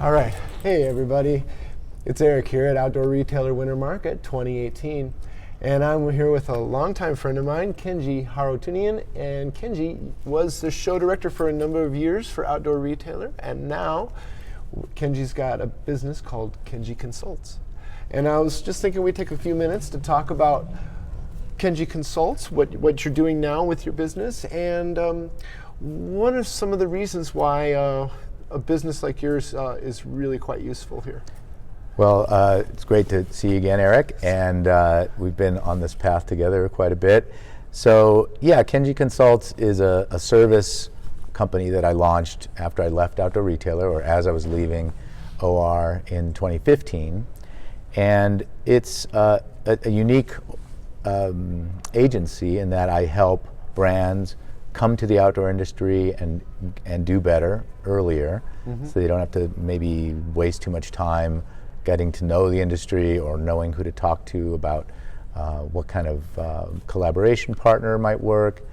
All right. Hey, everybody. It's Eric here at Outdoor Retailer Winter Market 2018. And I'm here with a longtime friend of mine, Kenji Haroutunian. And Kenji was the show director for a number of years for Outdoor Retailer. And now Kenji's got a business called Kenji Consults. And I was just thinking we'd take a few minutes to talk about Kenji Consults, what you're doing now with your business, and what are some of the reasons why a business like yours is really quite useful here? Well, it's great to see you again, Eric, and we've been on this path together quite a bit. So yeah, Kenji Consults is a service company that I launched after I left Outdoor Retailer, or as I was leaving OR in 2015. And it's a unique agency in that I help brands come to the outdoor industry and do better earlier, so they don't have to maybe waste too much time getting to know the industry or knowing who to talk to about what kind of collaboration partner might work,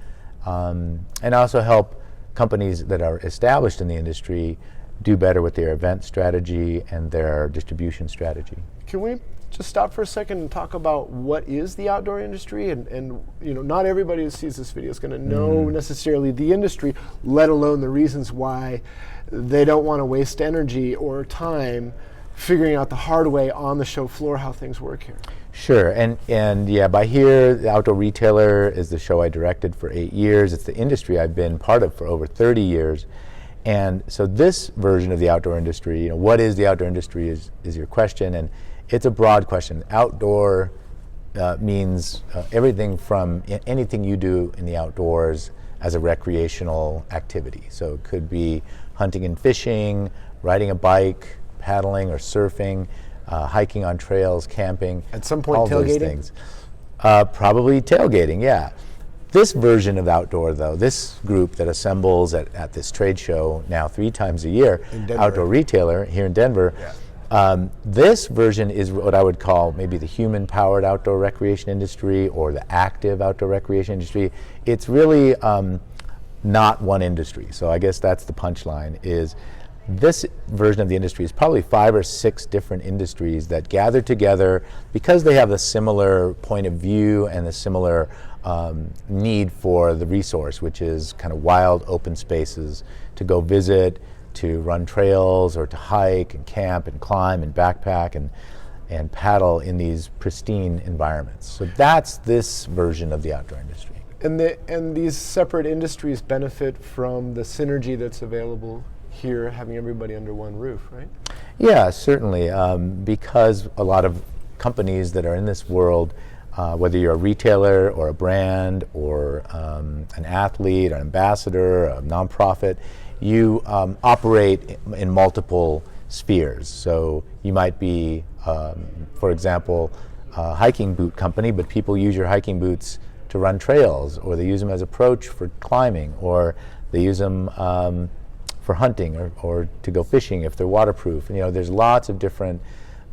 and also help companies that are established in the industry do better with their event strategy and their distribution strategy. Can we just stop for a second and talk about what is the outdoor industry? And you know, not everybody who sees this video is going to know necessarily the industry, let alone the reasons why they don't want to waste energy or time figuring out the hard way on the show floor how things work here. Sure, and yeah, by here, the Outdoor Retailer is the show I directed for 8 years. It's the industry I've been part of for over 30 years. And so this version of the outdoor industry, you know, what is the outdoor industry is your question, and it's a broad question. Outdoor means everything from anything you do in the outdoors as a recreational activity. So it could be hunting and fishing, riding a bike, paddling or surfing, hiking on trails, camping. At some point, all tailgating? Those things. Probably tailgating, yeah. This version of outdoor, though, this group that assembles at this trade show now 3 times a year, Outdoor Retailer here in Denver, this version is what I would call maybe the human-powered outdoor recreation industry or the active outdoor recreation industry. It's really not one industry. So I guess that's the punchline, is this version of the industry is probably 5 or 6 different industries that gather together because they have a similar point of view and a similar need for the resource, which is kind of wild open spaces to go visit, to run trails, or to hike and camp and climb and backpack and paddle in these pristine environments. So that's this version of the outdoor industry. And these separate industries benefit from the synergy that's available here, having everybody under one roof, right? Yeah, certainly, because a lot of companies that are in this world, whether you're a retailer or a brand or an athlete, an ambassador, a nonprofit, you operate in multiple spheres. So you might be, for example, a hiking boot company, but people use your hiking boots to run trails, or they use them as approach for climbing, or they use them for hunting or to go fishing if they're waterproof. And, you know, there's lots of different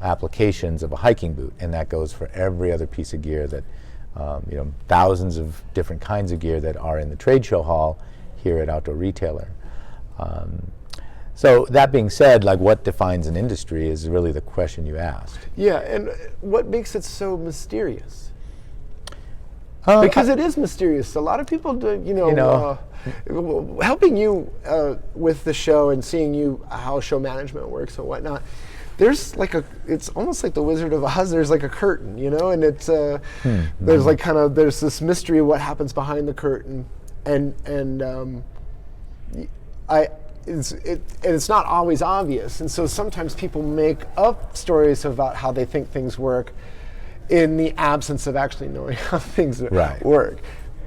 applications of a hiking boot, and that goes for every other piece of gear that, you know, thousands of different kinds of gear that are in the trade show hall here at Outdoor Retailer. So that being said, like, what defines an industry is really the question you asked. Yeah, and what makes it so mysterious? Because it is mysterious. A lot of people do, helping you with the show and seeing how show management works and whatnot. There's like it's almost like the Wizard of Oz. There's like a curtain, you know, and it's there's like there's this mystery of what happens behind the curtain, and it's not always obvious, and so sometimes people make up stories about how they think things work in the absence of actually knowing how things work.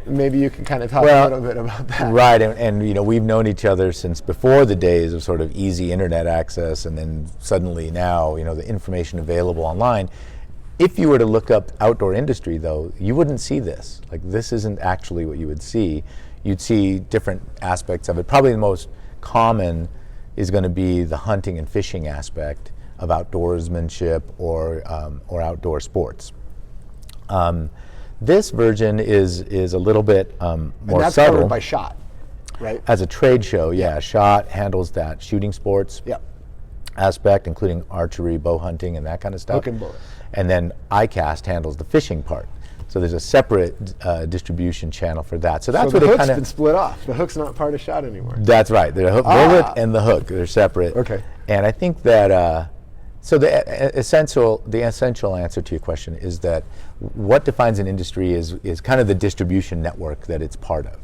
Maybe you can kind of talk a little bit about that. Right, and you know, we've known each other since before the days of sort of easy internet access, and then suddenly now, you know, the information available online. If you were to look up outdoor industry, though, you wouldn't see this. Like, this isn't actually what you would see. You'd see different aspects of it. Probably the most common is going to be the hunting and fishing aspect of outdoorsmanship or outdoor sports. This version is a little bit more subtle. And that's covered by SHOT, right? As a trade show, yeah. SHOT handles that, shooting sports. Yep. aspect, including archery, bow hunting, and that kind of stuff. Hook and bullet. And then iCast handles the fishing part. So there's a separate distribution channel for that. So that's So what the it hook's kind been of. split off. The hook's not part of SHOT anymore. That's right. The bullet and the hook, they're separate. Okay. And I think that so the essential answer to your question is that what defines an industry is kind of the distribution network that it's part of.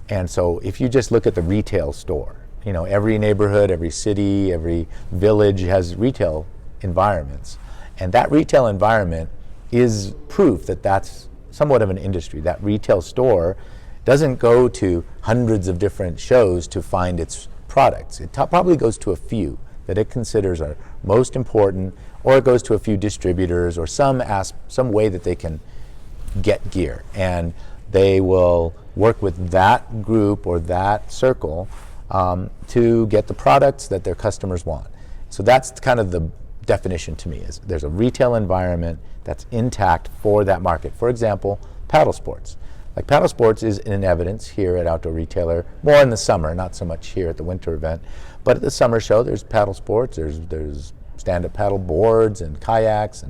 And so if you just look at the retail store, every neighborhood, every city, every village has retail environments. And that retail environment is proof that that's somewhat of an industry. That retail store doesn't go to hundreds of different shows to find its products. It probably goes to a few that it considers are most important, or it goes to a few distributors or some way that they can get gear. And they will work with that group or that circle to get the products that their customers want. So that's kind of the definition to me, is there's a retail environment that's intact for that market. For example, paddle sports. Like paddle sports is in evidence here at Outdoor Retailer, more in the summer, not so much here at the winter event. But at the summer show, there's paddle sports, there's stand-up paddle boards and kayaks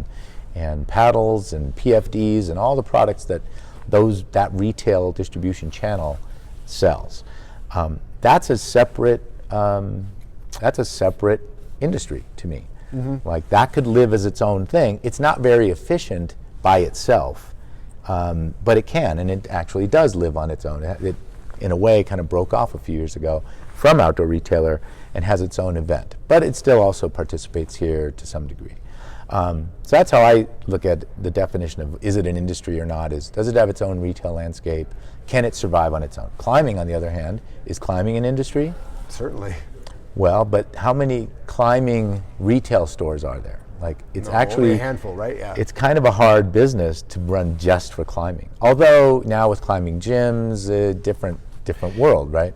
and paddles and PFDs and all the products that that retail distribution channel sells. That's a separate industry to me. Mm-hmm. Like that could live as its own thing. It's not very efficient by itself, but it can, and it actually does live on its own. It in a way, kind of broke off a few years ago from Outdoor Retailer and has its own event. But it still also participates here to some degree. So that's how I look at the definition of, is it an industry or not, does it have its own retail landscape? Can it survive on its own? Climbing, on the other hand, is climbing an industry? Certainly. Well, but how many climbing retail stores are there? Like, it's actually only a handful, right? Yeah. It's kind of a hard business to run just for climbing. Although now with climbing gyms, different world, right?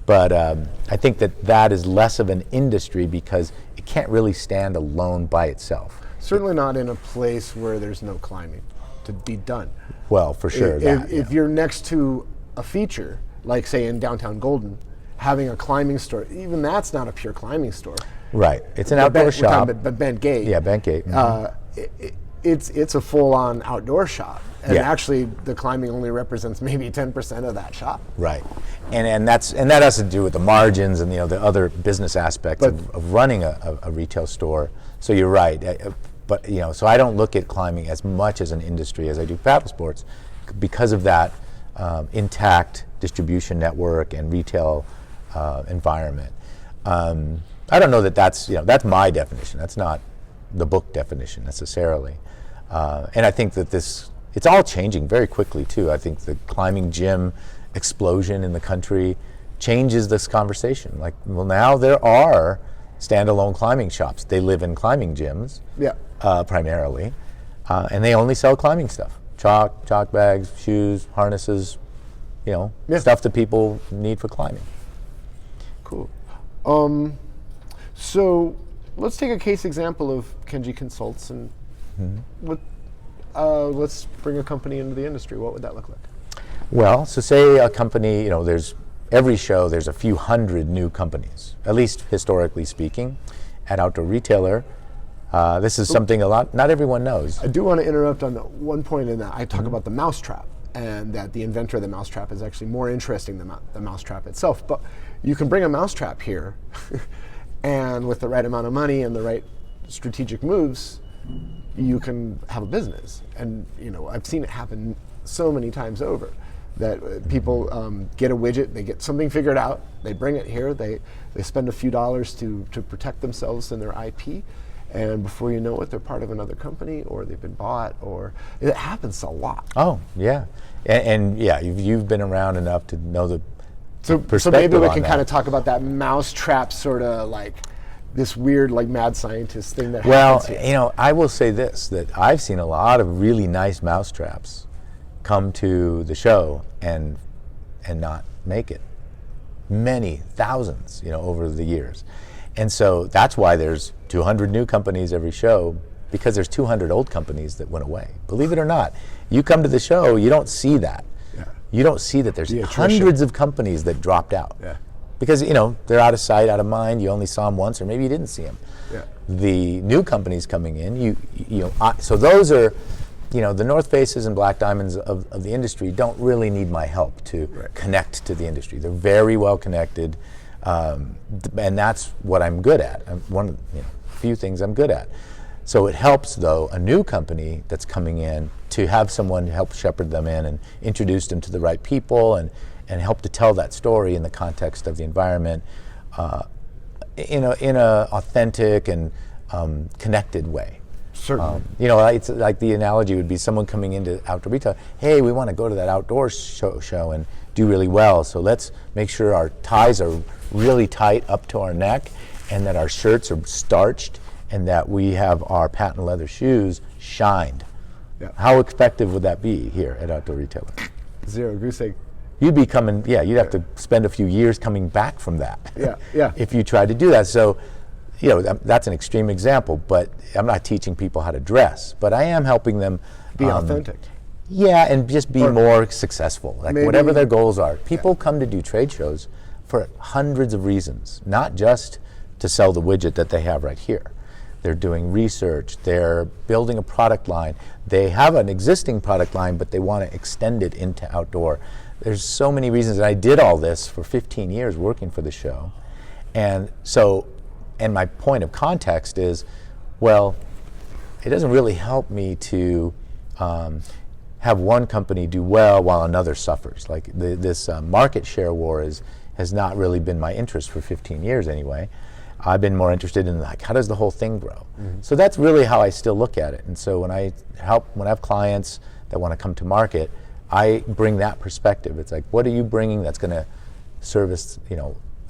But I think that is less of an industry because it can't really stand alone by itself. Certainly not in a place where there's no climbing to be done. Well, for sure. If you're next to a feature, like say in downtown Golden, having a climbing store, even that's not a pure climbing store. Right. It's an outdoor shop. But Bent Gate. Yeah, Bent Gate. Mm-hmm. It's a full-on outdoor shop. And Yeah. actually, the climbing only represents maybe 10% of that shop. Right, and that has to do with the margins and the other business aspects of running a retail store. So you're right, but so I don't look at climbing as much as an industry as I do paddle sports, because of that intact distribution network and retail environment. I don't know that's my definition. That's not the book definition necessarily, and I think that it's all changing very quickly too. I think the climbing gym explosion in the country changes this conversation. Like, well, now there are standalone climbing shops. They live in climbing gyms, primarily, and they only sell climbing stuff: chalk bags, shoes, harnesses, stuff that people need for climbing. Cool. So let's take a case example of Kenji Consults, and let's bring a company into the industry. What would that look like? Well, so say a company, there's every show there's a few hundred new companies, at least historically speaking. At Outdoor Retailer, this is something not everyone knows. I do want to interrupt on one point in that. I talk about the mousetrap, and that the inventor of the mousetrap is actually more interesting than the mousetrap itself. But you can bring a mousetrap here, and with the right amount of money and the right strategic moves, you can have a business. And I've seen it happen so many times over, that people get a widget, they get something figured out, they bring it here, they spend a few dollars to protect themselves and their IP, and before you know it, they're part of another company, or they've been bought, or it happens a lot. Oh, yeah. And yeah, you've been around enough to know the So perspective maybe we on can that. kind of talk about that mousetrap sort of like this weird like mad scientist thing that Well, happens here. I will say this, that I've seen a lot of really nice mousetraps come to the show and not make it. Many thousands, over the years. And so that's why there's 200 new companies every show, because there's 200 old companies that went away. Believe it or not, you come to the show, you don't see that. Yeah. You don't see that there's The attrition. hundreds of companies that dropped out. Yeah. because they're out of sight, out of mind. You only saw them once, or maybe you didn't see them. Yeah. The new companies coming in, so those are, the North Faces and Black Diamonds of the industry don't really need my help to connect to the industry. They're very well connected, and that's what I'm good at. One of the few things I'm good at. So it helps, though, a new company that's coming in to have someone help shepherd them in and introduce them to the right people and help to tell that story in the context of the environment in a authentic and connected way. Certainly. It's like the analogy would be someone coming into outdoor retail. Hey, we want to go to that outdoor show and do really well. So let's make sure our ties are really tight up to our neck, and that our shirts are starched, and that we have our patent leather shoes shined. Yeah. How effective would that be here at Outdoor Retailer? Zero goose egg. You'd be coming, you'd have to spend a few years coming back from that. Yeah. If you tried to do that. So, that's an extreme example, but I'm not teaching people how to dress, but I am helping them Be authentic. Yeah, and just be more successful, like whatever their goals are. People come to do trade shows for hundreds of reasons, not just to sell the widget that they have right here. They're doing research, they're building a product line, they have an existing product line, but they want to extend it into outdoor. There's so many reasons, and I did all this for 15 years working for the show. And my point of context is, well, it doesn't really help me to have one company do well while another suffers. Like this market share war has not really been my interest for 15 years anyway. I've been more interested in how does the whole thing grow? Mm-hmm. So that's really how I still look at it. And so when I have clients that want to come to market, I bring that perspective. It's like, what are you bringing that's going to service,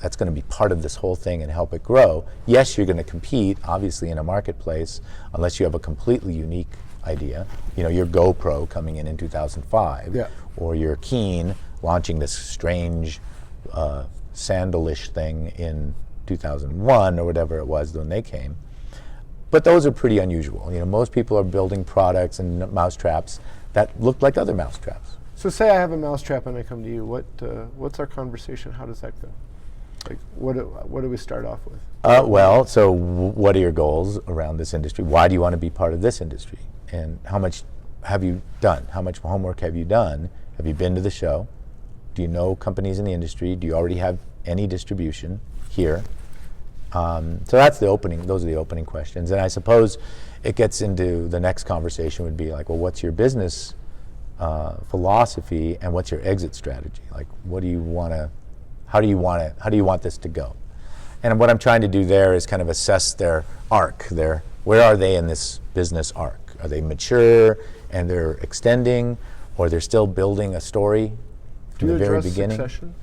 that's going to be part of this whole thing and help it grow? Yes, you're going to compete, obviously, in a marketplace, unless you have a completely unique idea. Your GoPro coming in 2005, or your Keen launching this strange sandalish thing in 2001 or whatever it was when they came. But those are pretty unusual. Most people are building products and mousetraps that look like other mousetraps. So say I have a mousetrap and I come to you. What's our conversation? How does that go? Like, what do we start off with? So what are your goals around this industry? Why do you want to be part of this industry? And how much have you done? How much homework have you done? Have you been to the show? Do you know companies in the industry? Do you already have any distribution here? So that's the opening. Those are the opening questions. And I suppose it gets into the next conversation would be like, well, what's your business philosophy and what's your exit strategy? Like, what do you want to? How do you want this to go? And what I'm trying to do there is kind of assess their arc. Where are they in this business arc? Are they mature and they're extending, or they're still building a story from the very beginning? Succession?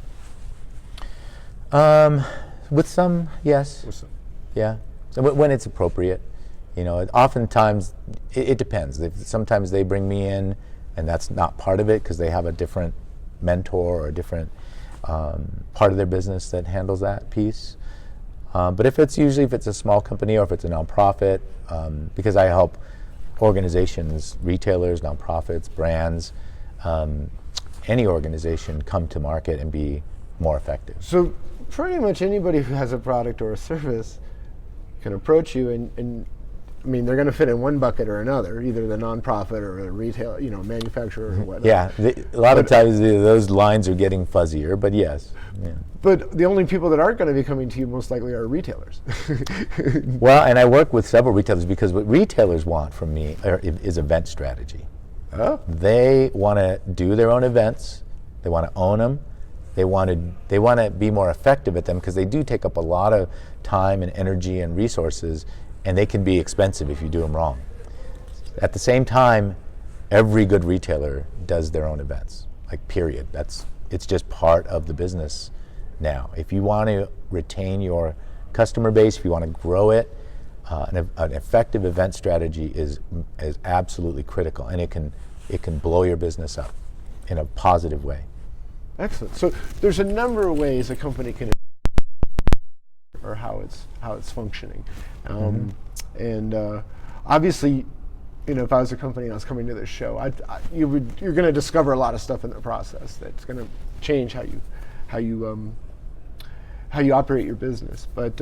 With some, yes. With some. Yeah. So when it's appropriate. Oftentimes it depends. Sometimes they bring me in and that's not part of it because they have a different mentor or a different part of their business that handles that piece. But if it's a small company or if it's a nonprofit, because I help organizations, retailers, nonprofits, brands, any organization come to market and be more effective. So pretty much anybody who has a product or a service can approach you and they're going to fit in one bucket or another, either the nonprofit or a retail, manufacturer or whatnot. Yeah, a lot of times those lines are getting fuzzier, but yes. Yeah. But the only people that aren't going to be coming to you most likely are retailers. Well, and I work with several retailers because what retailers want from me is event strategy. Oh. They want to do their own events. They want to own them. They want to be more effective at them because they do take up a lot of time and energy and resources, and they can be expensive if you do them wrong. At the same time, every good retailer does their own events, like period. It's just part of the business now. If you want to retain your customer base, if you want to grow it, an effective event strategy is absolutely critical, and it can blow your business up in a positive way. Excellent. So there's a number of ways a company can, or how it's functioning, and obviously, if I was a company and I was coming to this show, you're going to discover a lot of stuff in the process that's going to change how you how you operate your business. But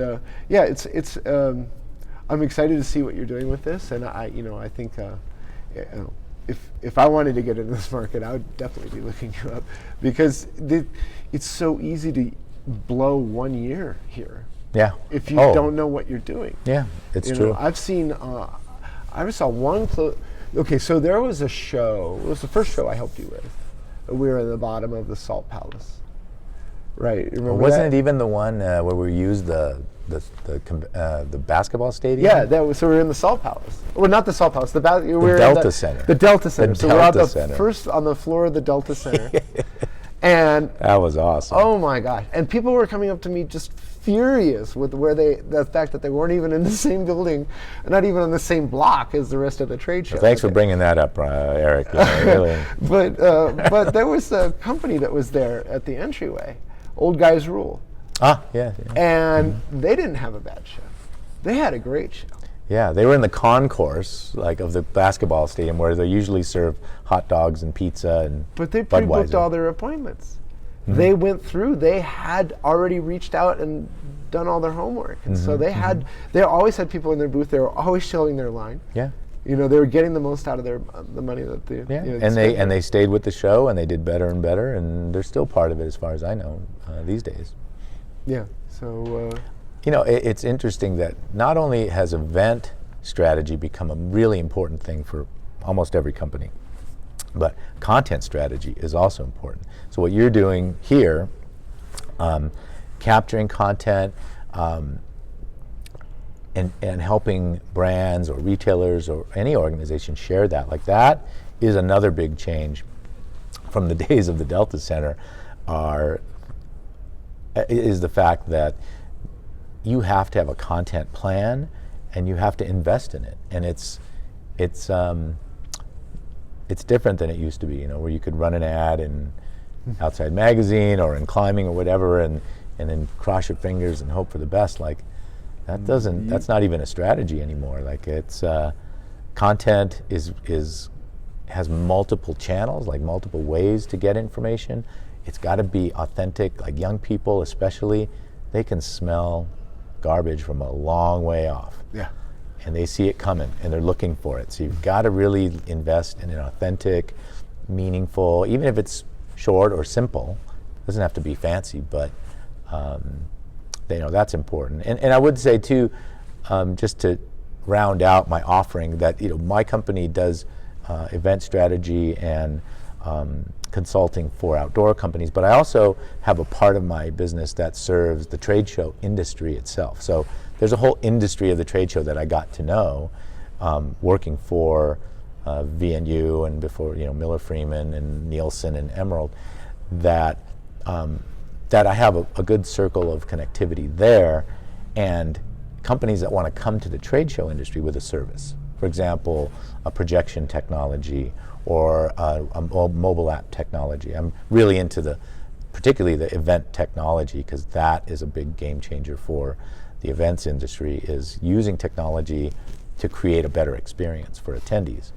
yeah, it's I'm excited to see what you're doing with this, and I think if I wanted to get into this market, I would definitely be looking you up, because it's so easy to blow 1 year here. Yeah. If you don't know what you're doing. Yeah, it's true. I've seen, I saw one, okay, so there was a show, it was the first show I helped you with. We were in the bottom of the Salt Palace. Right, remember Wasn't it even the one where we used the basketball stadium? Yeah, so we were in the Salt Palace. Well, not the Salt Palace, we were Delta in Center. The Delta Center. So we're Center. first on the floor of the Delta Center. And that was awesome. Oh my gosh. And people were coming up to me just furious with the fact that they weren't even in the same building, not even on the same block as the rest of the trade show. Well, thanks for bringing that up, Eric. Really. But there was a company that was there at the entryway, Old Guys Rule. Ah, yeah. And they didn't have a bad show. They had a great show. Yeah, they were in the concourse, of the basketball stadium, where they usually serve hot dogs and pizza and But they pre-booked all their appointments. Mm-hmm. They went through. They had already reached out and done all their homework, and so they always had people in their booth. They were always showing their line. Yeah. They were getting the most out of the money that they. And they stayed with the show, and they did better and better, and they're still part of it as far as I know these days. Yeah. So. It's interesting that not only has event strategy become a really important thing for almost every company, but content strategy is also important. So what you're doing here, capturing content and helping brands or retailers or any organization share that, that is another big change from the days of the Delta Center, is the fact that you have to have a content plan and you have to invest in it, and it's different than it used to be, where you could run an ad in Outside Magazine or in Climbing or whatever, and then cross your fingers and hope for the best. That's not even a strategy anymore. It's content has multiple channels, multiple ways to get information. It's got to be authentic. Young people especially, they can smell garbage from a long way off. Yeah. And they see it coming and they're looking for it. So you've got to really invest in an authentic, meaningful, even if it's short or simple, it doesn't have to be fancy, but that's important. And I would say too, just to round out my offering, that my company does event strategy and consulting for outdoor companies, but I also have a part of my business that serves the trade show industry itself. So there's a whole industry of the trade show that I got to know working for VNU and before Miller Freeman and Nielsen and Emerald, that I have a good circle of connectivity there, and companies that want to come to the trade show industry with a service. For example, a projection technology or a mobile app technology. I'm really into particularly the event technology, because that is a big game changer for the events industry, is using technology to create a better experience for attendees.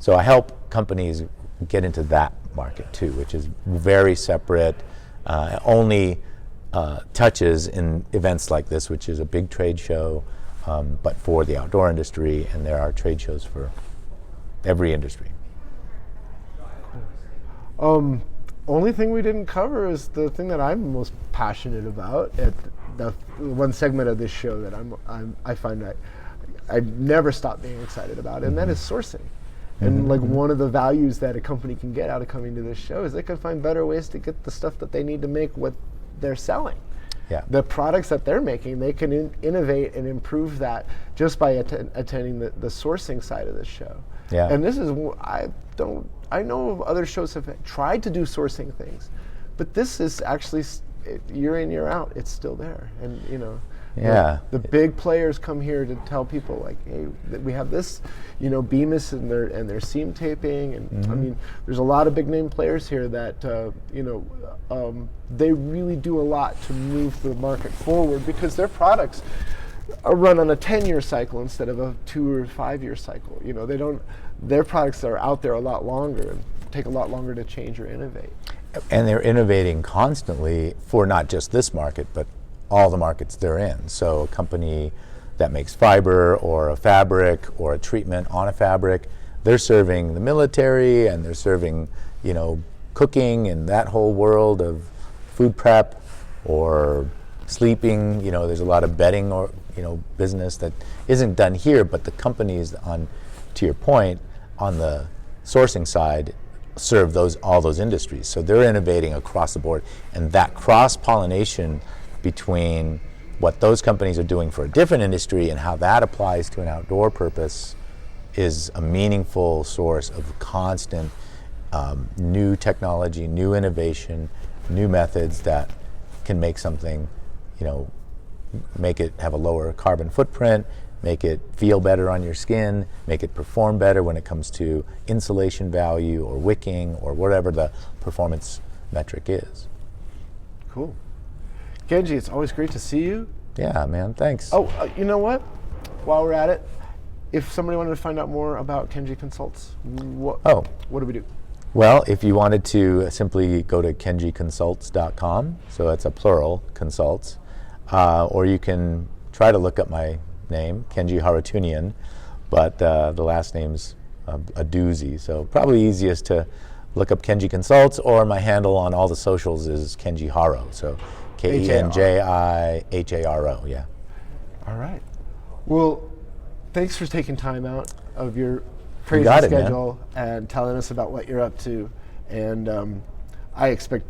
So I help companies get into that market too, which is very separate, only touches in events like this, which is a big trade show, but for the outdoor industry, and there are trade shows for every industry. Only thing we didn't cover is the thing that I'm most passionate about at the one segment of this show that I find that I never stop being excited about, and that is sourcing. And one of the values that a company can get out of coming to this show is they can find better ways to get the stuff that they need to make what they're selling. Yeah. The products that they're making, they can innovate and improve that just by attending the sourcing side of this show. Yeah. And this is, I know of other shows have tried to do sourcing things, but this is actually year in, year out, it's still there. And yeah. The big players come here to tell people hey, we have this, Bemis and their seam taping, and I mean, there's a lot of big name players here that they really do a lot to move the market forward, because their products are run on a 10-year cycle instead of a 2 or 5-year cycle. Their products are out there a lot longer and take a lot longer to change or innovate. And they're innovating constantly for not just this market, but all the markets they're in. So a company that makes fiber or a fabric or a treatment on a fabric, they're serving the military and they're serving, cooking and that whole world of food prep or sleeping. There's a lot of bedding or, business that isn't done here, but the companies to your point, on the sourcing side, serve all those industries. So they're innovating across the board. And that cross-pollination between what those companies are doing for a different industry and how that applies to an outdoor purpose is a meaningful source of constant new technology, new innovation, new methods that can make something, make it have a lower carbon footprint, make it feel better on your skin, make it perform better when it comes to insulation value or wicking or whatever the performance metric is. Cool. Kenji, it's always great to see you. Yeah, man, thanks. Oh, you know what? While we're at it, if somebody wanted to find out more about Kenji Consults, what do we do? Well, if you wanted to simply go to kenjiconsults.com, so it's a plural, consults, or you can try to look up my name, Kenji Haroutunian, but the last name's a doozy, so probably easiest to look up Kenji Consults, or my handle on all the socials is Kenji Haro, so KenjiHaro, yeah. All right. Well, thanks for taking time out of your crazy schedule and telling us about what you're up to, and I expect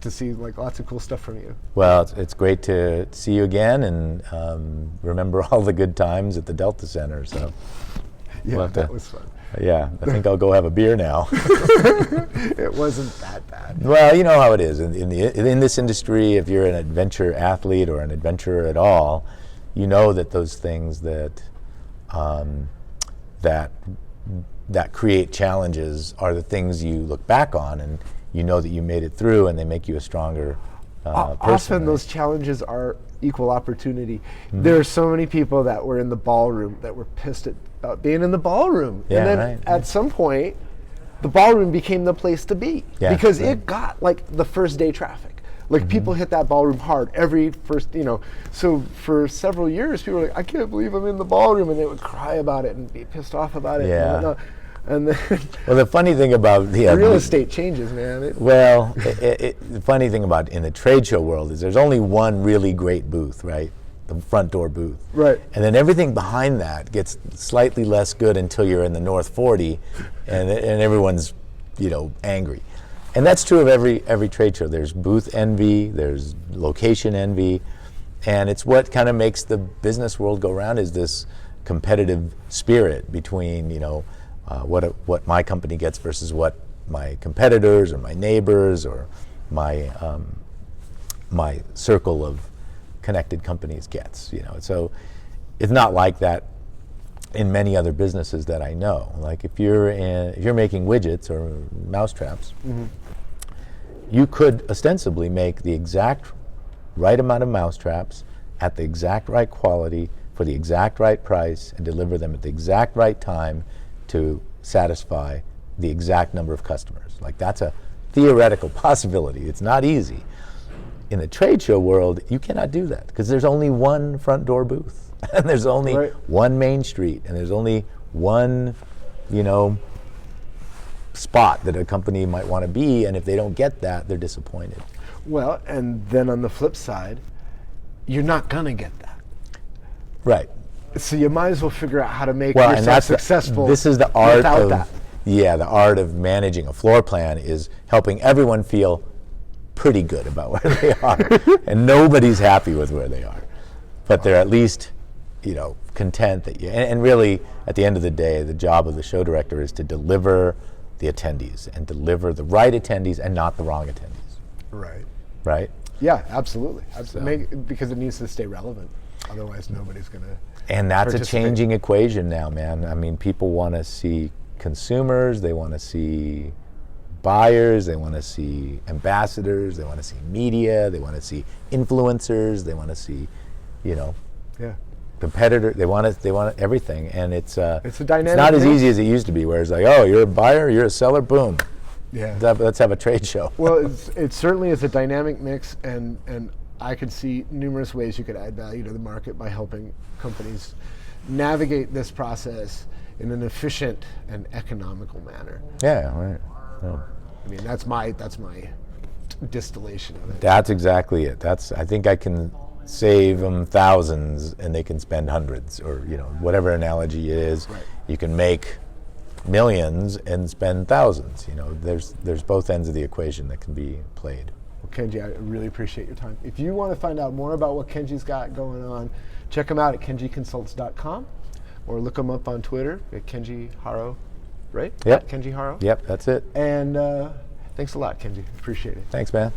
to see lots of cool stuff from you. Well, it's great to see you again, and remember all the good times at the Delta Center. So yeah, that was fun. Yeah, I think I'll go have a beer now. It wasn't that bad. Well, you know how it is in this industry. If you're an adventure athlete or an adventurer at all, you know that those things that create challenges are the things you look back on, and you know that you made it through, and they make you a stronger person. Often those challenges are equal opportunity. Mm-hmm. There are so many people that were in the ballroom that were pissed about being in the ballroom. Yeah, and then at some point, the ballroom became the place to be because it got the first day traffic. People hit that ballroom hard every first, so for several years, people were like, I can't believe I'm in the ballroom, and they would cry about it and be pissed off about it. Yeah. And then well, the funny thing about real estate changes, man. The funny thing about in the trade show world is there's only one really great booth, right? The front door booth. Right. And then everything behind that gets slightly less good until you're in the North 40, and everyone's, angry. And that's true of every trade show. There's booth envy, there's location envy, and it's what kind of makes the business world go round is this competitive spirit between, what my company gets versus what my competitors or my neighbors or my my circle of connected companies gets. So it's not like that in many other businesses that I know. Like if you're making widgets or mousetraps, you could ostensibly make the exact right amount of mousetraps at the exact right quality for the exact right price and deliver them at the exact right time to satisfy the exact number of customers. That's a theoretical possibility. It's not easy. In the trade show world, you cannot do that because there's only one front door booth and there's only one main street and there's only one, spot that a company might want to be, and if they don't get that, they're disappointed. Well, and then on the flip side, you're not gonna get that. Right. So you might as well figure out how to make yourself successful. This is the art without that. Yeah, the art of managing a floor plan is helping everyone feel pretty good about where they are, and nobody's happy with where they are, but they're at least, content that you. And really, at the end of the day, the job of the show director is to deliver the attendees and deliver the right attendees and not the wrong attendees. Right. Right. Yeah, absolutely. Because it needs to stay relevant. Otherwise, nobody's going to. And that's a changing equation now, man. I mean, people want to see consumers, they want to see buyers, they want to see ambassadors, they want to see media, they want to see influencers, they want to see, competitor. They want everything, and it's a dynamic. It's not as easy as it used to be, where it's like, oh, you're a buyer, you're a seller, boom. Yeah. Let's have a trade show. Well, it certainly is a dynamic mix, and I could see numerous ways you could add value to the market by helping companies navigate this process in an efficient and economical manner. Yeah, right. Yeah. I mean, that's my distillation of it. That's exactly it. I think I can save them thousands and they can spend hundreds, or whatever analogy it is. Right. You can make millions and spend thousands. There's both ends of the equation that can be played. Well, Kenji, I really appreciate your time. If you want to find out more about what Kenji's got going on, check him out at kenjiconsults.com or look him up on Twitter at Kenji Haro, right? Yep. Kenji Haro. Yep, that's it. And thanks a lot, Kenji. Appreciate it. Thanks, man.